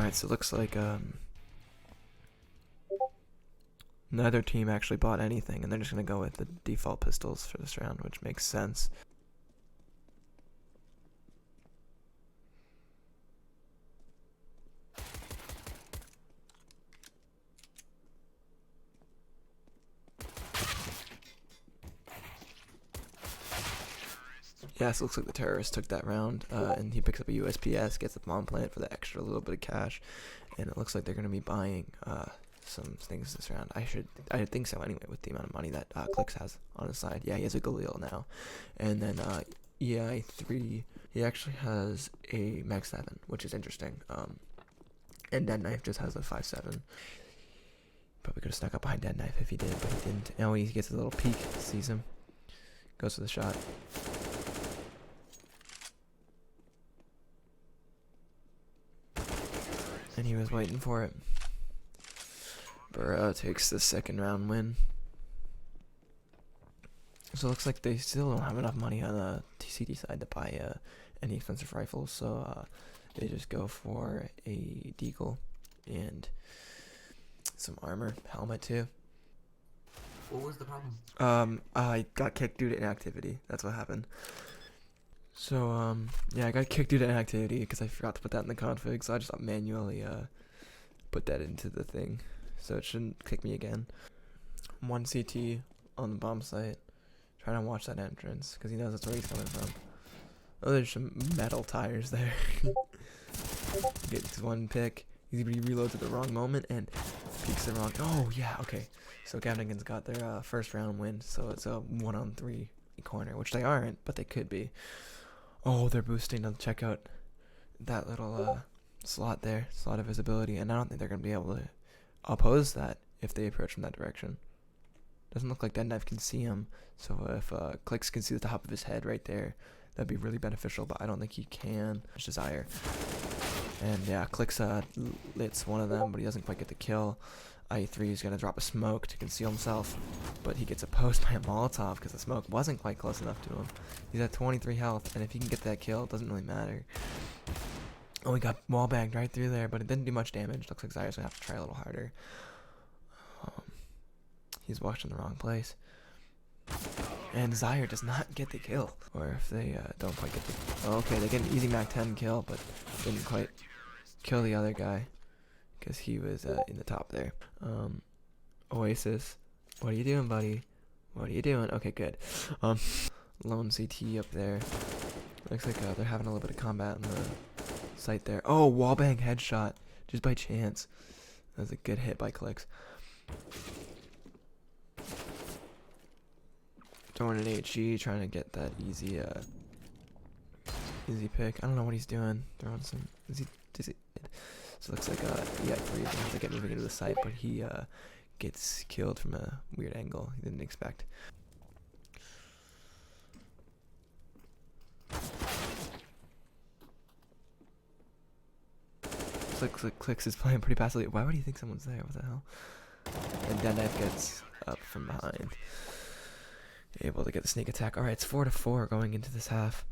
Alright, so it looks like neither team actually bought anything, and they're just gonna go with the default pistols for this round, which makes sense. Yeah, so it looks like the terrorist took that round, and he picks up a USPS, gets the bomb plant for the extra little bit of cash, and it looks like they're going to be buying some things this round. I think so anyway, with the amount of money that Clicks has on his side. Yeah, he has a Galil now, and then EI3, he actually has a Mag 7, which is interesting, and Dead Knife just has a 5.7. Probably could have snuck up behind Dead Knife if he did, but he didn't. Now he gets a little peek, sees him, goes for the shot. And he was waiting for it. Beruh takes the second round win. So it looks like they still don't have enough money on the TCD side to buy any expensive rifles, so they just go for a deagle and some armor, helmet too. What was the problem? I got kicked due to inactivity. That's what happened. So, yeah, I got kicked due to inactivity because I forgot to put that in the config, so I just manually, put that into the thing, so it shouldn't kick me again. 1 CT on the bomb site, trying to watch that entrance, because he knows that's where he's coming from. Oh, there's some metal tires there. Gets one pick, he reloads at the wrong moment, and peeks the wrong, oh, yeah, okay. So Gavnogas got their, first round win, so it's a 1-on-3 corner, which they aren't, but they could be. Oh, they're boosting to check out that little slot there, slot of visibility, and I don't think they're going to be able to oppose that if they approach from that direction. Doesn't look like Dead Knife can see him, so if Clicks can see the top of his head right there, that'd be really beneficial, but I don't think he can. It's Desire. And yeah, Clicks lits one of them, but he doesn't quite get the kill. IE3 is going to drop a smoke to conceal himself, but he gets opposed by a Molotov because the smoke wasn't quite close enough to him. He's at 23 health, and if he can get that kill, it doesn't really matter. Oh, he got wallbanged right through there, but it didn't do much damage. Looks like Zaya's going to have to try a little harder. He's watched in the wrong place. And Zaire does not get the kill. Or if they don't quite get the... Oh, okay, they get an easy Mac 10 kill, but didn't quite kill the other guy, because he was in the top there. Oasis, what are you doing, buddy? What are you doing? Okay, good. Lone CT up there. Looks like they're having a little bit of combat on the site there. Oh, wallbang headshot, just by chance. That was a good hit by Clicks. Throwing an HG, trying to get that easy pick. I don't know what he's doing. Throwing some... Is he... So it looks like EI3 is going to get moving into the site, but he gets killed from a weird angle he didn't expect. Looks like Clicks is playing pretty passively. Why would he think someone's there? What the hell? And Dead Knife gets up from behind, able to get the sneak attack. Alright, it's 4-4 going into this half.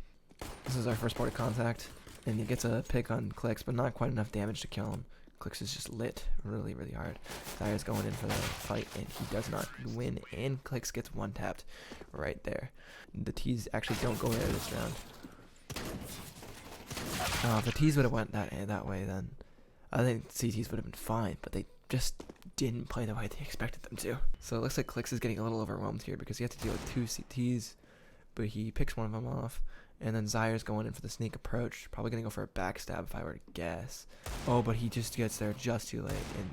This is our first point of contact. And he gets a pick on Clicks, but not quite enough damage to kill him. Clicks is just lit really, really hard. Zaya's going in for the fight, and he does not win. And Clicks gets one-tapped right there. The T's actually don't go there this round. If the T's would have went that way, then I think CTs would have been fine, but they just didn't play the way they expected them to. So it looks like Clicks is getting a little overwhelmed here because he has to deal with 2 CTs, but he picks one of them off. And then Zaire's going in for the sneak approach. Probably going to go for a backstab if I were to guess. Oh, but he just gets there just too late. And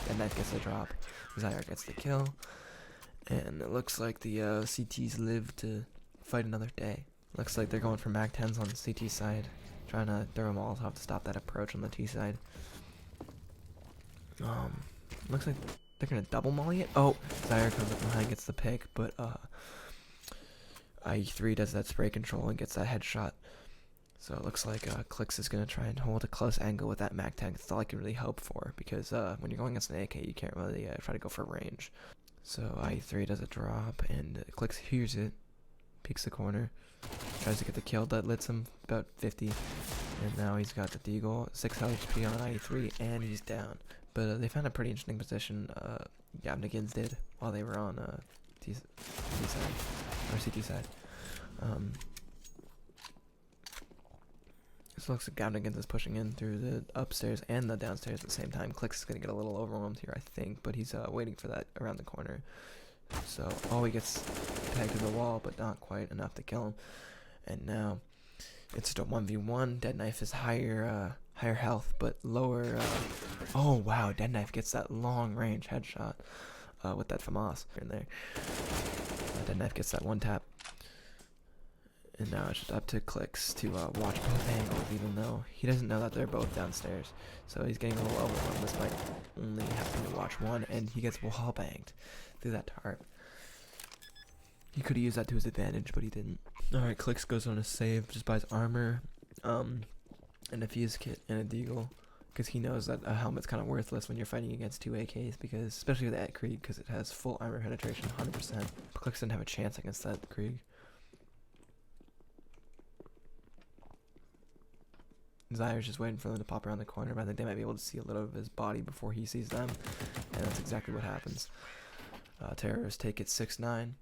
Dead Knife gets the drop. Zaire gets the kill. And it looks like the CTs live to fight another day. Looks like they're going for Mac 10s on the CT side. Trying to throw a Molotov to stop that approach on the T side. Looks like they're going to double molly it. Oh, Zaire comes up behind, gets the pick. But IE3 does that spray control and gets that headshot. So it looks like Clicks is going to try and hold a close angle with that Mac 10. That's all I can really hope for, because when you're going against an AK, you can't really try to go for range. So IE3 does a drop, and Clicks hears it, peeks the corner, tries to get the kill that lets him about 50. And now he's got the deagle, 6 HP on 93, and he's down. But they found a pretty interesting position, Gavnogas did, while they were on T side, or CT side. So it looks like Gavnogas is pushing in through the upstairs and the downstairs at the same time. Clicks is going to get a little overwhelmed here, I think, but he's waiting for that around the corner. So, he gets tagged to the wall, but not quite enough to kill him. And now it's just a 1v1. Dead Knife is higher health, but lower. Oh wow, Dead Knife gets that long range headshot with that FAMAS in there. Dead Knife gets that one tap. And now it's just up to Clicks to watch both angles, even though he doesn't know that they're both downstairs. So he's getting a little overwhelmed despite only having to watch one, and he gets wall banged through that tarp. He could have used that to his advantage, but he didn't. Alright, Clicks goes on a save, just buys armor, and a fuse kit and a deagle, because he knows that a helmet's kind of worthless when you're fighting against 2 AKs, because especially with that Krieg, because it has full armor penetration, 100%. Clicks didn't have a chance against that Krieg. Zyre's just waiting for them to pop around the corner, but I think they might be able to see a little of his body before he sees them, and that's exactly what happens. Terrorists take it 6-9,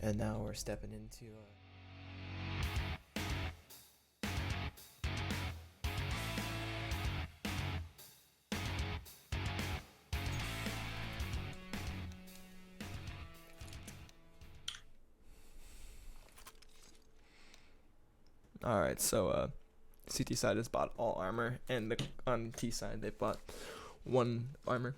and now we're stepping into... Alright, so CT side has bought all armor, and on T side they bought 1 armor.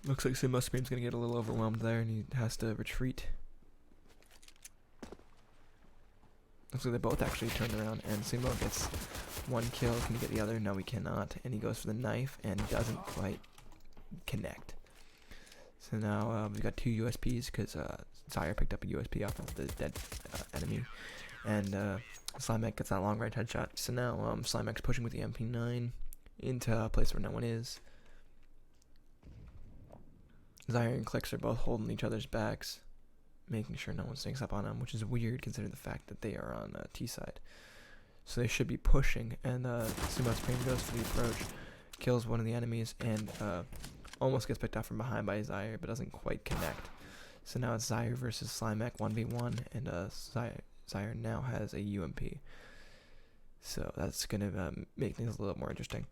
Looks like Sumo Scream's gonna get a little overwhelmed there, and he has to retreat. Looks like they both actually turned around, and Sumo gets 1 kill. Can he get the other? No, he cannot. And he goes for the knife, and doesn't quite connect. So now we've got 2 USPs, because Zyre picked up a USP off of the dead enemy. And Slimex gets that long range headshot. So now Slimex pushing with the MP9 into a place where no one is. Zyre and Clicks are both holding each other's backs, making sure no one sneaks up on them, which is weird considering the fact that they are on T side. So they should be pushing, and Sumo Scream goes for the approach, kills one of the enemies, and almost gets picked off from behind by Zyre, but doesn't quite connect. So now it's Zyre versus Slimex 1v1, and Zyre now has a UMP. So that's going to make things a little more interesting.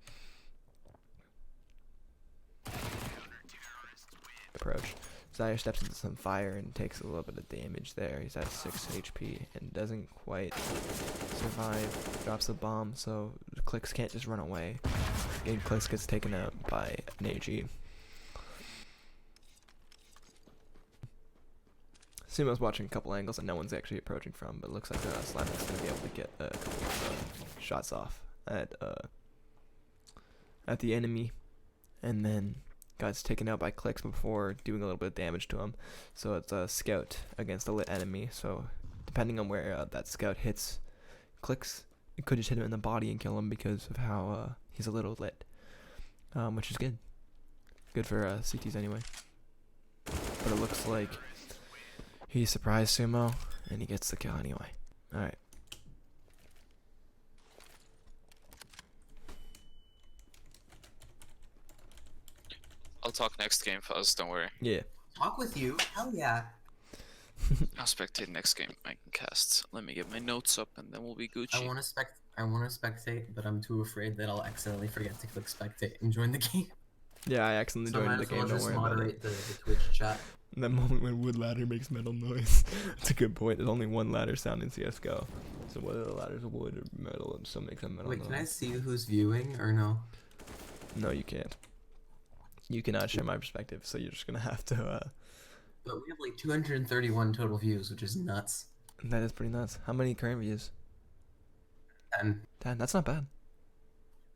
Approach. Zyre steps into some fire and takes a little bit of damage there. He's at 6 HP and doesn't quite survive. Drops the bomb, so Clicks can't just run away. And Clicks gets taken out by an AG. Sumo's watching a couple angles that no one's actually approaching from, but it looks like Slimex's going to be able to get a couple of shots off at the enemy, and then gets taken out by Clicks before doing a little bit of damage to him. So it's a scout against a lit enemy, so depending on where that scout hits Clicks, it could just hit him in the body and kill him because of how he's a little lit, which is good. Good for CTs anyway. But it looks like he surprised Sumo, and he gets the kill anyway. Alright. I'll talk next game first, don't worry. Yeah. Talk with you? Hell yeah. I'll spectate next game I can cast. Let me get my notes up and then we'll be Gucci. I want to spectate, but I'm too afraid that I'll accidentally forget to click spectate and join the game. Yeah, I accidentally joined the game, don't worry about it. The Twitch chat. In that moment when wood ladder makes metal noise. That's a good point. There's only one ladder sound in CSGO. So whether the ladder's wood or metal, it still makes a metal noise. Wait, can I see who's viewing or no? No, you can't. You cannot share my perspective, so you're just gonna have to But we have like 231 total views, which is nuts. That is pretty nuts. How many current views? 10. 10. That's not bad.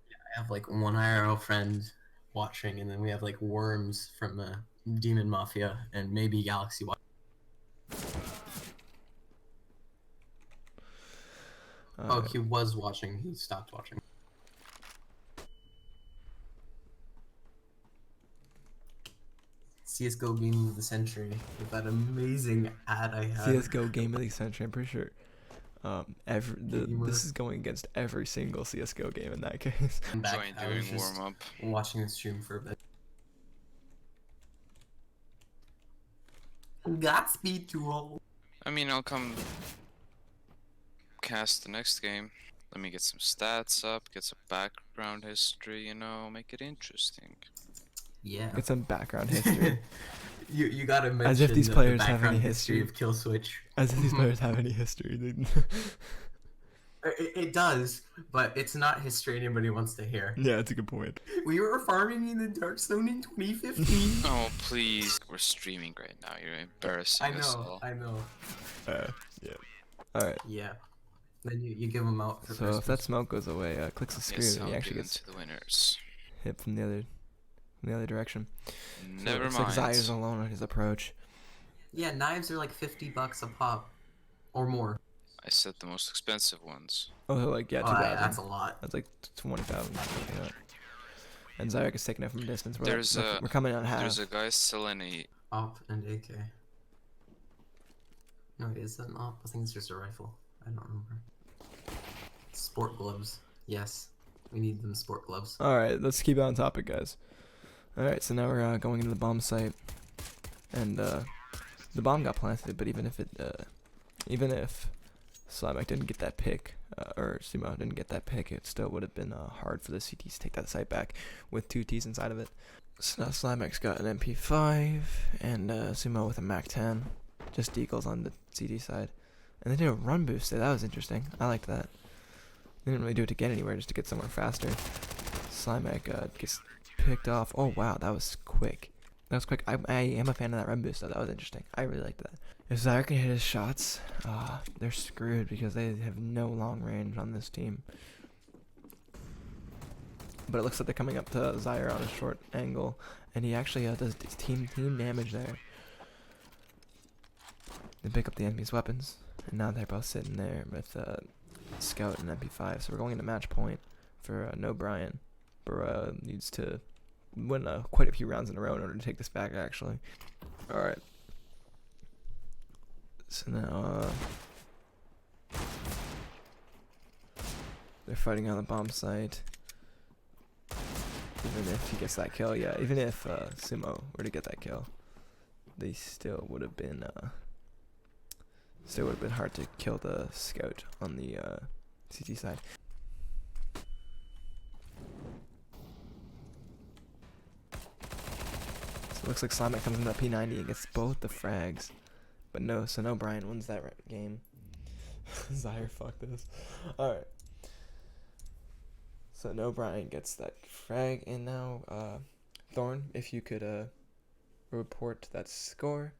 Yeah, I have like one IRL friend watching, and then we have like Worms from Demon Mafia, and maybe Galaxy watching. Oh, he was watching. He stopped watching. CS:GO game of the century with that amazing ad I had. CS:GO game of the century. I'm pretty sure. Gamer. This is going against every single CS:GO game in that case. I'm back. Join I was doing just warm up. watching the stream for a bit. Godspeed to all. I mean, I'll come cast the next game. Let me get some stats up, get some background history, you know, make it interesting. Yeah. Get some background history. You gotta mention As if these the players have background any history history. of Killswitch. As if these players have any history. It does, but it's not history anybody wants to hear. Yeah, that's a good point. We were farming in the Dark Zone in 2015. Oh, please. We're streaming right now. You're embarrassing us all. I know. Yeah. Alright, Yeah. Then you give them out for so if that smoke goes away, clicks the screen Yes, and I'll he actually get gets into the winners. hit from the other direction. Never Looks mind. like Zaya's alone on his approach. Yeah, knives are like $50 a pop. Or more. I said the most expensive ones. Oh, so like, yeah, Oh, 2,000. that's a lot. That's like 20,000. Yeah. And Zyrek is taking it from a distance. We're coming on half. There's a guy selling a Op and AK. No, is that an op? I think it's just a rifle. I don't remember. Sport gloves. Yes. We need them sport gloves. Alright, let's keep it on topic, guys. Alright, so now we're going into the bomb site. And the bomb got planted, but even if Slimek didn't get that pick, or Sumo didn't get that pick, it still would have been hard for the CTs to take that site back with 2 Ts inside of it. So now Slimek's got an MP5 and Sumo with a MAC-10. Just deagles on the CT side. And they did a run boost there. That was interesting. I liked that. They didn't really do it to get anywhere, just to get somewhere faster. Slimek gets picked off. Oh wow, that was quick. That was quick. I am a fan of that run boost though. That was interesting. I really liked that. If Zyre can hit his shots, they're screwed because they have no long range on this team. But it looks like they're coming up to Zyre on a short angle, and he actually does team damage there. They pick up the enemy's weapons, and now they're both sitting there with Scout and MP5. So we're going into match point for No Brian. Beruh needs to win quite a few rounds in a row in order to take this back, actually. Alright. So now, they're fighting on the bomb site. Even if he gets that kill, yeah, even if Sumo were to get that kill, they still would have been hard to kill the Scout on the CT side. So it looks like Slimek comes into P90 and gets both the frags. But no, so no Brian wins that game. Zyre, fuck this. Alright. So no Brian gets that frag, and now Thorn, if you could report that score